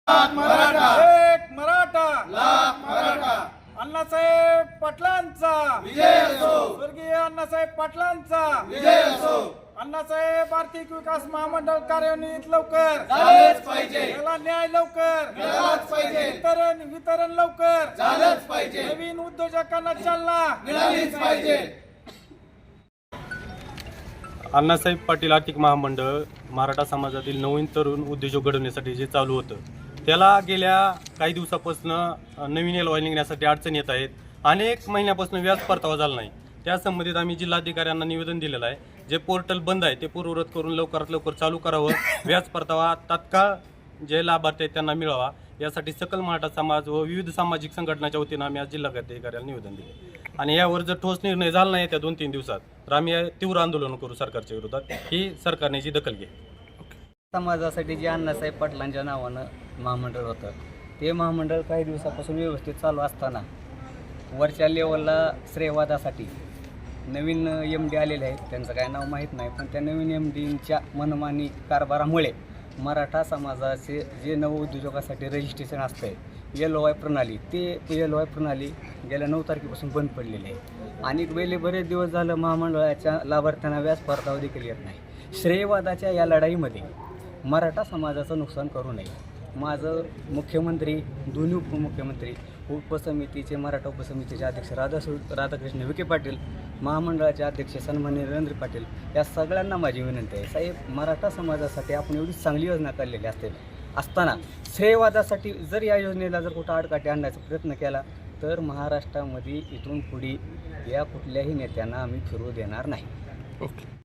लाख मराठा, एक मराठा, लाख मराठा, अण्णासाहेब पाटलांचा विजय असो, स्वर्गीय अण्णासाहेब पाटलांचा विजय असो. अण्णासाहेब आर्थिक विकास महामंडळ कार्यान्वित लवकर झालंच पाहिजे, त्याला न्याय लवकर मिळालंच पाहिजे, वितरण लवकर झालंच पाहिजे, नवीन उद्योजकांना चालना मिळालीच पाहिजे. अण्णासाहेब पाटील आर्थिक महामंडळ मराठा समाजातील नवीन तरुण उद्योजक घडवण्यासाठी जे चालू होतं त्याला गेल्या काही दिवसापासून नवीन एलवाय निघण्यासाठी अडचणी येत आहेत. अनेक महिन्यापासून व्याज परतावा झाला नाही. त्या संबंधित आम्ही जिल्हाधिकाऱ्यांना निवेदन दिलेलं आहे. जे पोर्टल बंद आहे ते पूर्ववत करून लवकरात लवकर चालू करावं. व्याज परतावा तात्काळ जे लाभार्थी आहेत त्यांना मिळावा यासाठी सकल मराठा समाज व विविध सामाजिक संघटनाच्या वतीनं आम्ही आज जिल्हाधिकाऱ्याला निवेदन दिले आणि यावर जर ठोस निर्णय झाला नाही त्या 2-3 दिवसात तर आम्ही तीव्र आंदोलन करू सरकारच्या विरोधात. ही सरकारने जी दखल घे. समाजासाठी जे अण्णासाहेब पाटलांच्या नावानं महामंडळ होतं ते महामंडळ काही दिवसापासून व्यवस्थित चालू असताना वरच्या लेवलला श्रेयवादासाठी नवीन MD आलेले आहेत. त्यांचं काय नाव माहीत नाही, पण त्या नवीन MDंच्या मनमानी कारभारामुळे मराठा समाजाचे जे नवउद्योजकासाठी रजिस्ट्रेशन असतं LOI प्रणाली ते LOI प्रणाली गेल्या 9 तारखेपासून बंद पडलेली आहे आणि गेले बरेच दिवस झालं महामंडळाच्या लाभार्थ्यांना व्याज परतावा देखील येत नाही. श्रेयवादाच्या या लढाईमध्ये मराठा समाजाचं नुकसान करू नये. माझं मुख्यमंत्री, दोन्ही उपमुख्यमंत्री, उपसमितीचे मराठा उपसमितीचे अध्यक्ष राधाकृष्ण विखे पाटील, महामंडळाचे अध्यक्ष सन्माननीय नरेंद्र पाटील या सगळ्यांना माझी विनंती आहे. साहेब, मराठा समाजासाठी आपण एवढी चांगली योजना काढलेली असताना श्रेयवादासाठी जर या योजनेला जर कुठं आडकाठी आणण्याचा प्रयत्न केला तर महाराष्ट्रामध्ये इथून पुढे या कुठल्याही नेत्यांना आम्ही फिरू देणार नाही. ओके.